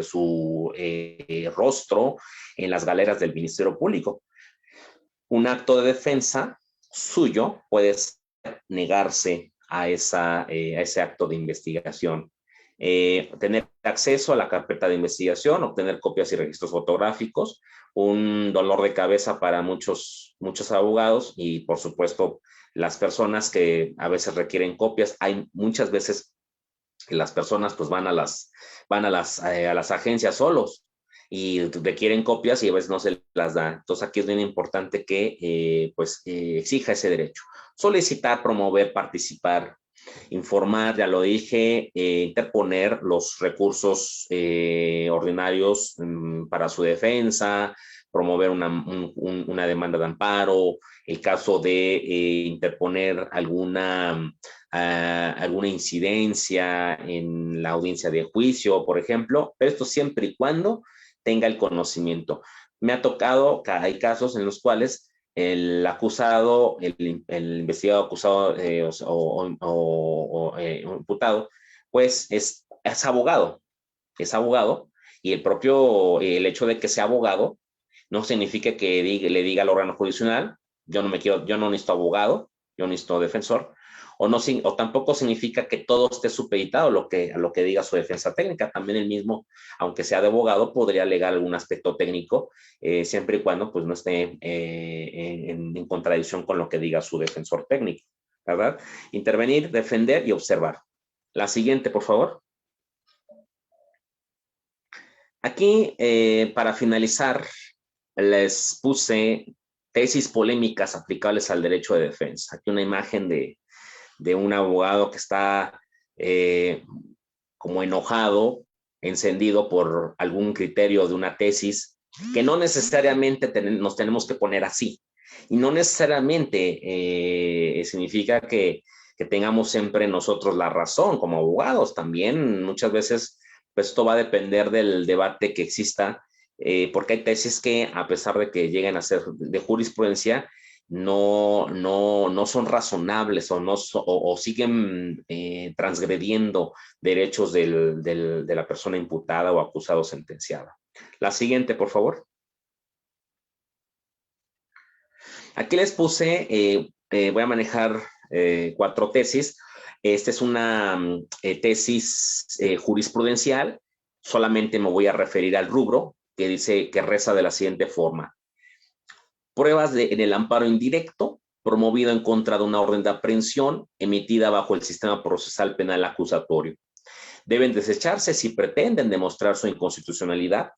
rostro en las galeras del Ministerio Público. Un acto de defensa suyo puede negarse a ese acto de investigación. Tener acceso a la carpeta de investigación, obtener copias y registros fotográficos, un dolor de cabeza para muchos abogados y por supuesto las personas que a veces requieren copias. Hay muchas veces que las personas pues van a las agencias solos y requieren copias y a veces no se las da. Entonces aquí es bien importante que exija ese derecho. Solicitar, promover, participar, informar, ya lo dije, interponer los recursos ordinarios para su defensa, promover una demanda de amparo, el caso de interponer alguna incidencia en la audiencia de juicio, por ejemplo, pero esto siempre y cuando tenga el conocimiento. Me ha tocado, hay casos en los cuales el acusado, el investigado acusado o imputado, pues es abogado, y el hecho de que sea abogado no significa que le diga al órgano jurisdiccional, yo no necesito abogado, yo necesito defensor, o tampoco significa que todo esté supeditado a lo que diga su defensa técnica. También el mismo, aunque sea de abogado, podría alegar algún aspecto técnico, siempre y cuando pues, no esté en contradicción con lo que diga su defensor técnico, ¿verdad? Intervenir, defender y observar. La siguiente, por favor. Aquí, para finalizar, les puse tesis polémicas aplicables al derecho de defensa. Aquí una imagen de un abogado que está como enojado, encendido por algún criterio de una tesis que no necesariamente nos tenemos que poner así. Y no necesariamente significa que tengamos siempre nosotros la razón como abogados. También muchas veces pues esto va a depender del debate que exista, porque hay tesis que a pesar de que lleguen a ser de jurisprudencia, no son razonables o siguen transgrediendo derechos de la persona imputada o acusada o sentenciada. La siguiente, por favor. Aquí les puse, voy a manejar 4 tesis. Esta es una tesis jurisprudencial. Solamente me voy a referir al rubro que dice que reza de la siguiente forma. Pruebas en el amparo indirecto promovido en contra de una orden de aprehensión emitida bajo el sistema procesal penal acusatorio. Deben desecharse si pretenden demostrar su inconstitucionalidad,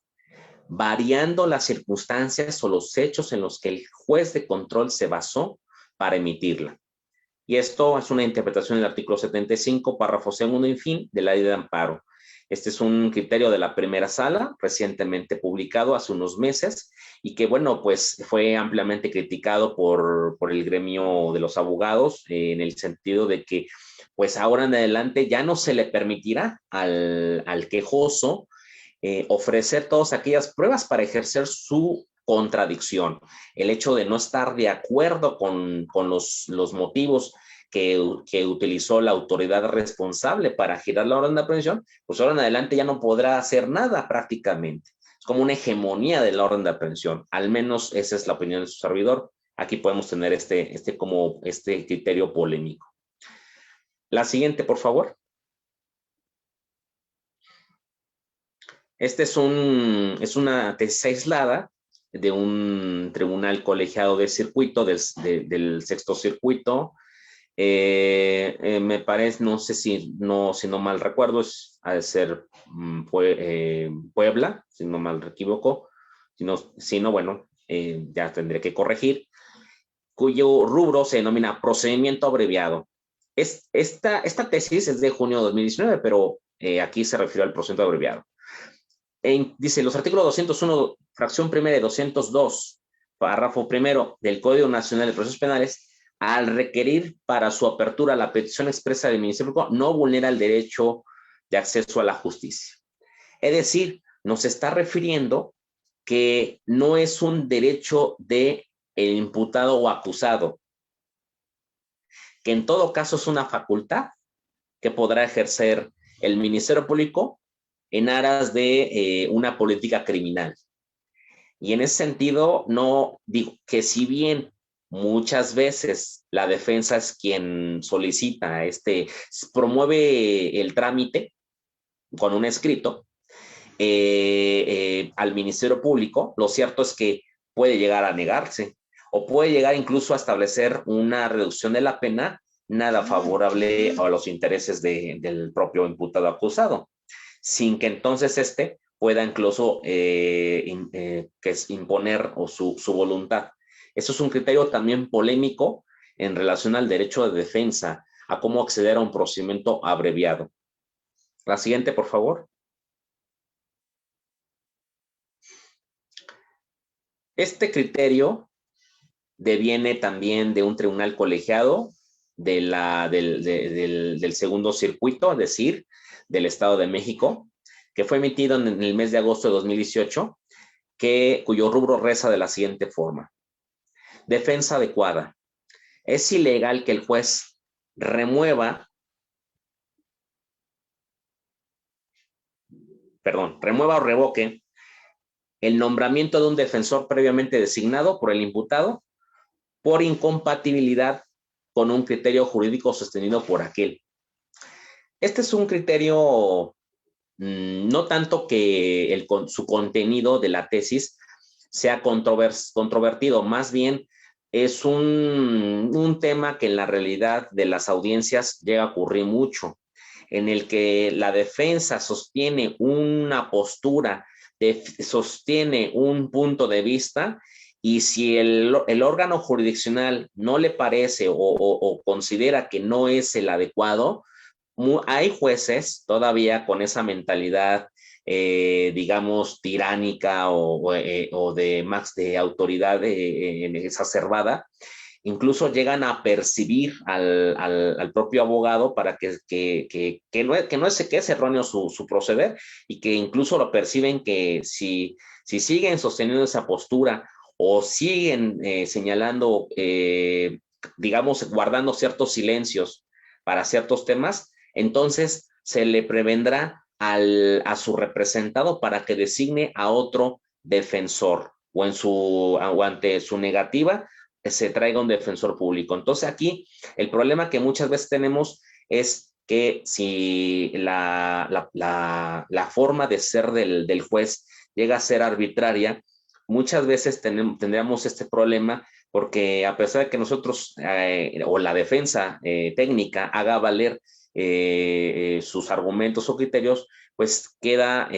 variando las circunstancias o los hechos en los que el juez de control se basó para emitirla. Y esto es una interpretación del artículo 75, párrafo segundo y fin de la ley de amparo. Este es un criterio de la primera sala, recientemente publicado hace unos meses, y que, bueno, pues fue ampliamente criticado por el gremio de los abogados, en el sentido de que, pues ahora en adelante ya no se le permitirá al quejoso ofrecer todas aquellas pruebas para ejercer su contradicción. El hecho de no estar de acuerdo con los motivos que utilizó la autoridad responsable para girar la orden de aprehensión, pues ahora en adelante ya no podrá hacer nada prácticamente. Es como una hegemonía de la orden de aprehensión. Al menos esa es la opinión de su servidor. Aquí podemos tener este criterio polémico. La siguiente, por favor. Este es una tesis aislada de un tribunal colegiado de circuito, del sexto circuito. Me parece, no sé si no mal recuerdo, ha de ser Puebla, si no mal equivoco. Si no, bueno, ya tendré que corregir, cuyo rubro se denomina procedimiento abreviado. Esta tesis es de junio de 2019, pero aquí se refirió al procedimiento abreviado. Dice, los artículos 201, fracción primera y 202, párrafo primero del Código Nacional de Procesos Penales, al requerir para su apertura la petición expresa del Ministerio Público, no vulnera el derecho de acceso a la justicia. Es decir, nos está refiriendo que no es un derecho del imputado o acusado, que en todo caso es una facultad que podrá ejercer el Ministerio Público en aras de una política criminal. Y en ese sentido, no digo que si bien muchas veces la defensa es quien solicita, promueve el trámite con un escrito al Ministerio Público, lo cierto es que puede llegar a negarse o puede llegar incluso a establecer una reducción de la pena nada favorable a los intereses del propio imputado acusado, sin que entonces pueda incluso imponer su voluntad. Eso es un criterio también polémico en relación al derecho de defensa, a cómo acceder a un procedimiento abreviado. La siguiente, por favor. Este criterio deviene también de un tribunal colegiado del segundo circuito, es decir, del Estado de México, que fue emitido en el mes de agosto de 2018, cuyo rubro reza de la siguiente forma. Defensa adecuada. Es ilegal que el juez remueva o revoque el nombramiento de un defensor previamente designado por el imputado por incompatibilidad con un criterio jurídico sostenido por aquel. Este es un criterio no tanto que su contenido de la tesis sea controvertido, más bien es un tema que en la realidad de las audiencias llega a ocurrir mucho, en el que la defensa sostiene una postura, sostiene un punto de vista, y si el órgano jurisdiccional no le parece o considera que no es el adecuado, hay jueces todavía con esa mentalidad digamos, tiránica o de autoridad exacerbada, incluso llegan a percibir al propio abogado para que no es erróneo su proceder, y que incluso lo perciben que si siguen sosteniendo esa postura o siguen señalando, digamos, guardando ciertos silencios para ciertos temas, entonces se le prevendrá a su representado para que designe a otro defensor, o ante su negativa se traiga un defensor público. Entonces aquí el problema que muchas veces tenemos es que si la forma de ser del juez llega a ser arbitraria, muchas veces tendríamos este problema, porque a pesar de que nosotros o la defensa técnica haga valer sus argumentos o criterios, pues queda a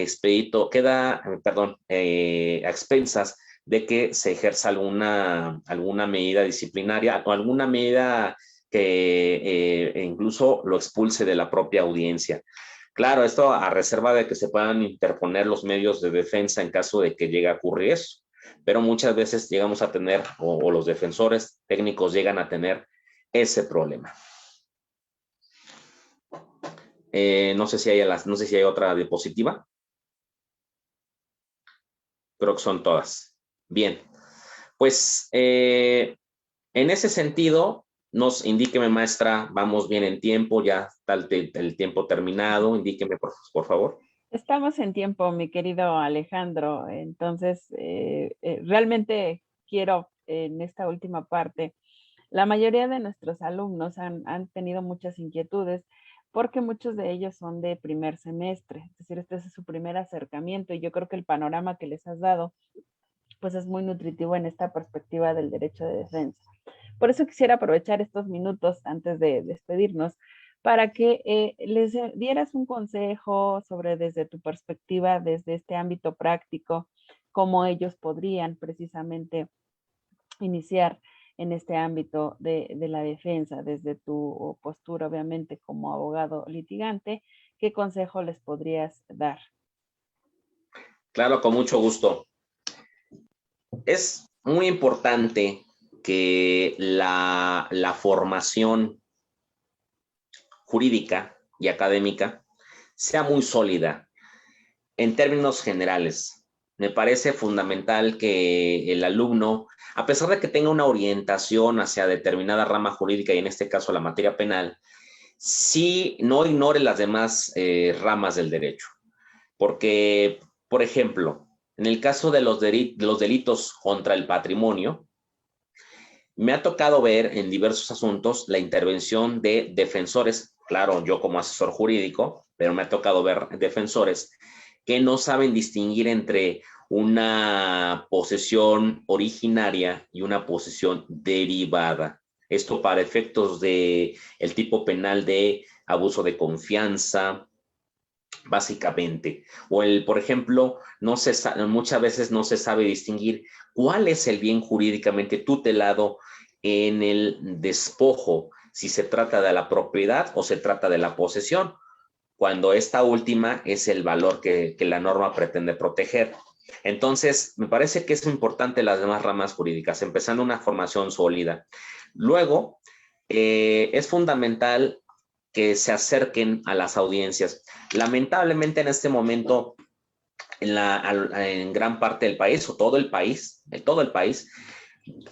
expensas de que se ejerza alguna medida disciplinaria o alguna medida que incluso lo expulse de la propia audiencia. Claro, esto a reserva de que se puedan interponer los medios de defensa en caso de que llegue a ocurrir eso, pero muchas veces llegamos a tener, o los defensores técnicos llegan a tener ese problema. No sé si hay otra diapositiva. Creo que son todas. Bien, pues en ese sentido, indíqueme, maestra, vamos bien en tiempo, ya está el tiempo terminado, indíqueme por favor. Estamos en tiempo, mi querido Alejandro, entonces realmente quiero en esta última parte, la mayoría de nuestros alumnos han tenido muchas inquietudes porque muchos de ellos son de primer semestre, es decir, este es su primer acercamiento, y yo creo que el panorama que les has dado pues es muy nutritivo en esta perspectiva del derecho de defensa. Por eso quisiera aprovechar estos minutos antes de despedirnos para que les dieras un consejo sobre, desde tu perspectiva, desde este ámbito práctico, cómo ellos podrían precisamente iniciar en este ámbito de la defensa, desde tu postura, obviamente, como abogado litigante. ¿Qué consejo les podrías dar? Claro, con mucho gusto. Es muy importante que la formación jurídica y académica sea muy sólida. En términos generales, me parece fundamental que el alumno, a pesar de que tenga una orientación hacia determinada rama jurídica, y en este caso la materia penal, sí no ignore las demás ramas del derecho. Porque, por ejemplo, en el caso de los delitos contra el patrimonio, me ha tocado ver en diversos asuntos la intervención de defensores, claro, yo como asesor jurídico, pero me ha tocado ver defensores que no saben distinguir entre una posesión originaria y una posesión derivada. Esto para efectos del tipo penal de abuso de confianza, básicamente. O por ejemplo, muchas veces no se sabe distinguir cuál es el bien jurídicamente tutelado en el despojo, si se trata de la propiedad o se trata de la posesión, cuando esta última es el valor que la norma pretende proteger. Entonces, me parece que es importante las demás ramas jurídicas, empezando una formación sólida. Luego, es fundamental que se acerquen a las audiencias. Lamentablemente en este momento, en gran parte del país, o todo el país,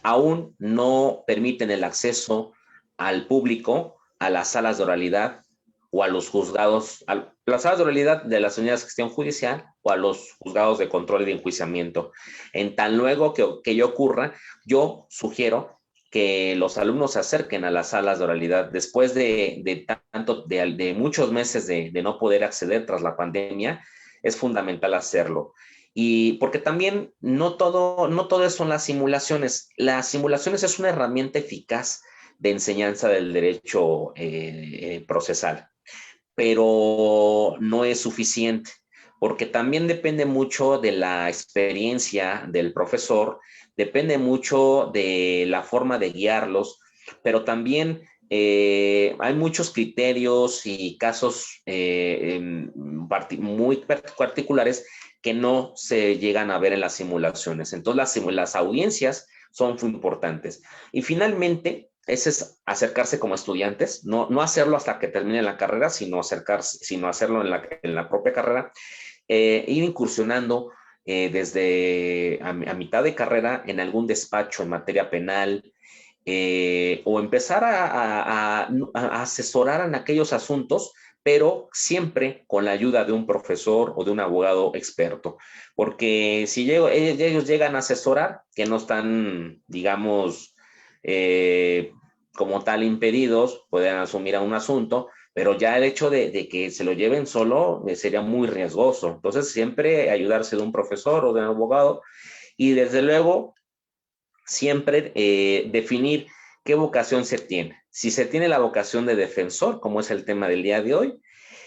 aún no permiten el acceso al público a las salas de oralidad o a los juzgados, a las salas de oralidad de las unidades de gestión judicial o a los juzgados de control y de enjuiciamiento. En tan luego que ello ocurra, yo sugiero que los alumnos se acerquen a las salas de oralidad después de muchos meses de no poder acceder tras la pandemia. Es fundamental hacerlo. Y porque también no todo son las simulaciones. Las simulaciones es una herramienta eficaz de enseñanza del derecho procesal, pero no es suficiente, porque también depende mucho de la experiencia del profesor, depende mucho de la forma de guiarlos, pero también hay muchos criterios y casos muy particulares que no se llegan a ver en las simulaciones. Entonces, las audiencias son muy importantes. Y finalmente, ese es acercarse como estudiantes, no hacerlo hasta que termine la carrera, sino hacerlo en la propia carrera, ir incursionando desde a mitad de carrera en algún despacho en materia penal, o empezar a asesorar en aquellos asuntos, pero siempre con la ayuda de un profesor o de un abogado experto. Porque si ellos llegan a asesorar, que no están, digamos, como tal impedidos, pueden asumir a un asunto, pero ya el hecho de que se lo lleven solo sería muy riesgoso. Entonces, siempre ayudarse de un profesor o de un abogado y desde luego siempre definir qué vocación se tiene. Si se tiene la vocación de defensor, como es el tema del día de hoy,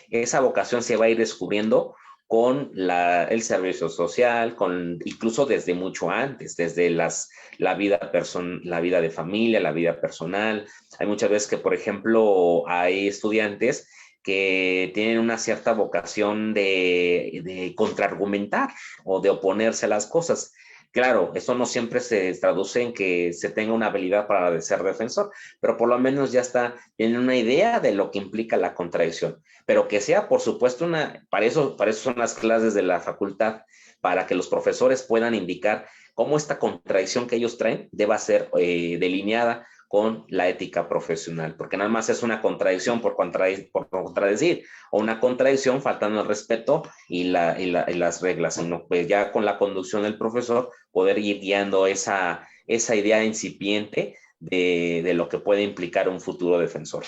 esa vocación se va a ir descubriendo con el servicio social, incluso desde mucho antes, desde la vida de familia, la vida personal. Hay muchas veces que, por ejemplo, hay estudiantes que tienen una cierta vocación de contraargumentar o de oponerse a las cosas. Claro, eso no siempre se traduce en que se tenga una habilidad para ser defensor, pero por lo menos ya tienen una idea de lo que implica la contradicción. Pero que sea, por supuesto, para eso son las clases de la facultad, para que los profesores puedan indicar cómo esta contradicción que ellos traen deba ser delineada con la ética profesional, porque nada más es una contradicción por contradecir, o una contradicción faltando el respeto y las reglas, sino pues ya con la conducción del profesor poder ir guiando esa idea incipiente de lo que puede implicar un futuro defensor.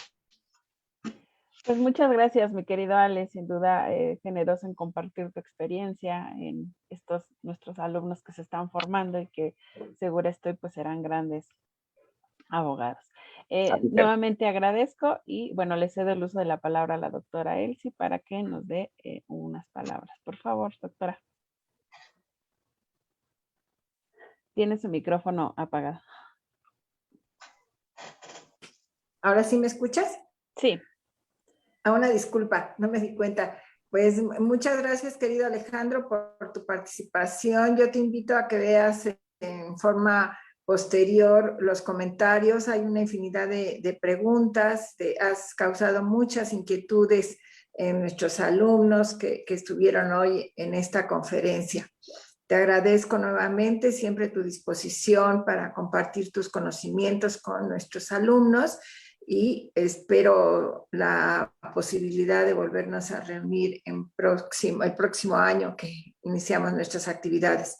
Pues muchas gracias, mi querido Ale, sin duda generoso en compartir tu experiencia en nuestros alumnos que se están formando y que seguro estoy pues serán grandes abogados. Nuevamente agradezco y bueno, le cedo el uso de la palabra a la doctora Elsie para que nos dé unas palabras. Por favor, doctora. Tiene su micrófono apagado. ¿Ahora sí me escuchas? Sí. Una disculpa, no me di cuenta. Pues muchas gracias, querido Alejandro, por tu participación. Yo te invito a que veas en forma posterior los comentarios. Hay una infinidad de preguntas. Has causado muchas inquietudes en nuestros alumnos que estuvieron hoy en esta conferencia. Te agradezco nuevamente siempre tu disposición para compartir tus conocimientos con nuestros alumnos y espero la posibilidad de volvernos a reunir el próximo año que iniciamos nuestras actividades.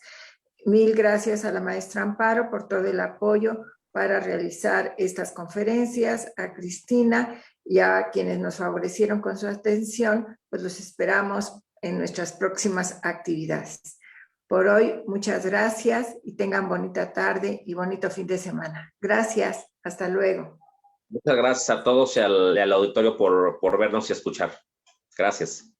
Mil gracias a la maestra Amparo por todo el apoyo para realizar estas conferencias, a Cristina y a quienes nos favorecieron con su atención, pues los esperamos en nuestras próximas actividades. Por hoy, muchas gracias y tengan bonita tarde y bonito fin de semana. Gracias, hasta luego. Muchas gracias a todos y al auditorio por vernos y escuchar. Gracias.